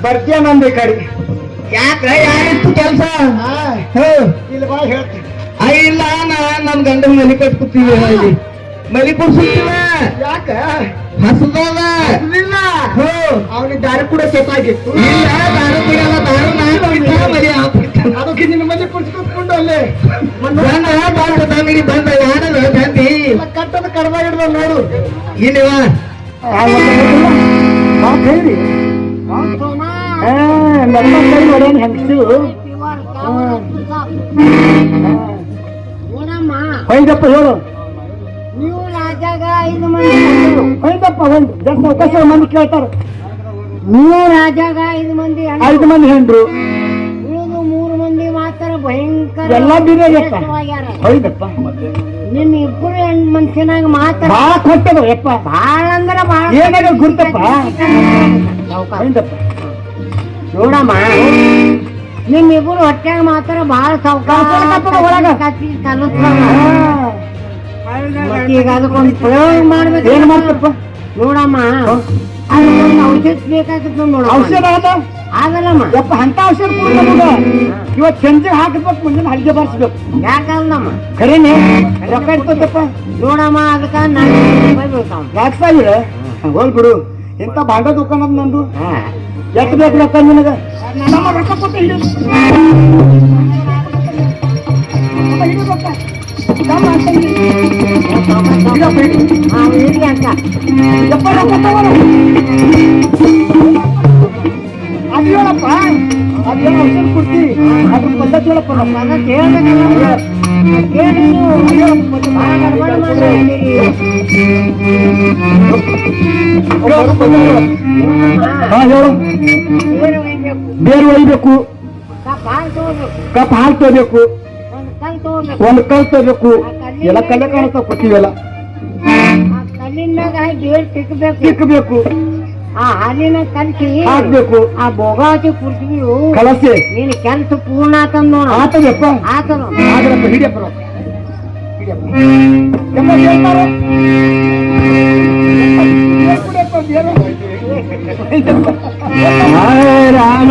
ಬರ್ತೀಯ ನಂದಿ ಕಡೆ ಯಾಕ ಯಾರಿತ್ತು ಕೆಲ್ಸ ಇಲ್ಲಿ ಬಾ ಹೇಳ್ತೀನಿ. ಇಲ್ಲ ನಮ್ ಗಂಡ ಮಲಿ ಕಟ್ಕೊತೀವಿ ಇಲ್ಲಿ ಮಲಿ ಕೊಡ್ಸುತ್ತೀವ ಯಾಕ ಹಸದಲ್ಲ ಇಲ್ಲ ಅವನಿಗೆ ದಾರಿ ಕೂಡ ಕೆತ್ತಾಗಿತ್ತು. ಇಲ್ಲ ದಾರು ಕುಡಿಯಲ್ಲ ದಾರು ಮರಿ ಅದಕ್ಕೆ ನಿನ್ನ ಮನೆ ಕುಡಿಸ್ಕೊಂಡು ಅಲ್ಲೇ ಅಂಗಡಿ ಬಂದ ಯಾರದ ಗಂದಿ ಕಟ್ಟದ ಕಡ್ದ ಹಿಡ್ದ ನೋಡು. ಇಲ್ಲಿವ ಹೇಳಿ ನನ್ನ ಕೈ ನೋಡೋಣ ಹೆಂಗಸು ಹೊಯ್ದಪ್ಪ ಹೇಳು. ನೀವು ರಾಜಾಗ 5 ಮಂದಿ ಹೊಯ್ದಪ್ಪ ಒಂದು ಜಸ್ಟ್ ಅವಕಾಶ ಮಂದಿ ಕೇಳ್ತಾರ. ನೀವು ರಾಜಾಗ 5 ಮಂದಿ 5 ಮಂದಿ ಹೆಂಡ್ರು ಉಳಿದು 3 ಮಂದಿ ಮಾತ್ರ ಭಯಂಕರ ಎಲ್ಲ ಬೀರೇಯಪ್ಪ. ಶ್ರೇಷ್ಠವಾಗ್ಯಾರ. ಹೊಯ್ದಪ್ಪ ನಿಮ್ ಇಬ್ಬರು ಮನುಷ್ಯನಾಗ ಮಾತ್ರ ಭಾಳ ಕೊಟ್ಟದ ಯಪ್ಪ. ಬಾಳ ಅಂದ್ರ ಬಾಳ ಏನಾಗ ಗುರ್ತಪ್ಪ ಹೊಯ್ದಪ್ಪ ನೋಡಮ್ಮ ನಿಮ್ ಇಬ್ಬರು ಹೊಟ್ಯಾಗ ಮಾತ್ರ ಬಾಳ ಒಳಗ. ಈಗ ಅದಕ್ಕೊಂದು ಪ್ರಯೋಗ ಮಾಡ್ಬೇಕು. ಏನ್ ಮಾಡ್ತಪ್ಪ ನೋಡಮ್ಮ ಅದಕ್ಕೊಂದು ಔಷಧ ಬೇಕಾಗಿತ್ತು ನೋಡಮ್ಮ. ಔಷಧ ಅದ ಆಗಲ್ಲಮ್ಮ ಯಪ್ಪ ಅಂತ ಔಷಧ ಕೊಡು ನಮಗ. ಇವತ್ತು ಸಂಜೆ ಹಾಕ್ಬೇಕು ಮುಂದಿನ ಹಲ್ಗೆ ಬರ್ಸ್ಬೇಕು. ಯಾಕಲ್ಲಮ್ಮ ಖರೇನೆ ರೊಕ್ಕ ಇರ್ತದಪ್ಪ. ನೋಡಮ್ಮ ಅದಕ್ಕ 400 ರೂಪಾಯಿ ಬೀಳ್ತಾವ. 4,000 ಹೋಲ್ ಬಿಡು. ಇಂಥ ಭಾಂಡ ದುಕಾನ್ ಅದ ನಂದು. ಎಷ್ಟು ಬೇಕು ರೊಕ್ಕ ನಿನಗ? ನಮ್ಮ ರೊಕ್ಕ ಕೊಟ್ಟು ಹಿಡಿ. ಹಿಡಿ ರೊಕ್ಕ. ನಮ್ಮ ಅಂತಂಗಿ. ಹಿಡಿಯಪ್ಪ ಹಿಡಿ. ಇರ್ಲಿ ಅಂತ ಯಪ್ಪ ರೊಕ್ಕ ತಗೋಣ. ಅದು ಹೇಳಪ್ಪ ಅದೇನೋ ಔಷಧ ಕೊಡ್ತೀವಿ ಅದ್ರ ಪದ್ಧತಿ ಹೇಳಪ್ಪ. ನಮ್ಮ ಅದಕ್ಕೆ ಹೇಳ್ಬೇಕಲ್ಲ ಕೇಳಿ ನೀವು ಭಾಳ ಗಡ್ಬಡ ಮಾಡ್ಬೇಡಿ. ಹಾ ಹೇಳು. ಬೇರೆ ಒಯ್ಬೇಕು, ಬೇರು ಒಯ್ಬೇಕು, ಕಪ್ ಹಾಲು ತಗೋಬೇಕು, ಕಪ್ ಹಾಲು ತಗೋಬೇಕು, ಒಂದು ಕಲ್ ತಗೋಬೇಕು. ಒಂದು ಕಲ್ ತಗೋಬೇಕು. ಎಲ್ಲ ಕಲೆ ಕಾಣಿಸ್ತಾವ ಕೊಟ್ಟಿವೆಲ್ಲ. ಆ ಕಲ್ಲಿನ ಮ್ಯಾಗ ಬೇರು ತಿಕ್ಕಬೇಕು. ತಿಕ್ಕಬೇಕು, ಆ ಹಾಲಿನ ಕಲ್ಸಿ ಹಾಕ್ಬೇಕು, ಆ ಭೋಗಾವತಿ ಕುಡ್ತೀವಿ. ಕಲಸೆ ನೀನು ಕೆಲಸ ಪೂರ್ಣ ಆತಂದ್ ನೋಡ. ಆತದಪ್ಪ. ಆತನು ಆದ್ರಪ್ಪ ಹಿಡಿಯಪ್ಪ ರೊಕ್ಕ. ಹಿಡಿಯಪ್ಪ ಯಪ್ಪ ಹೇಳ್ತಾರೆ. ಬೇರು ಕುಡಿಯಪ್ಪ, ಬೇರು. ರಾಮ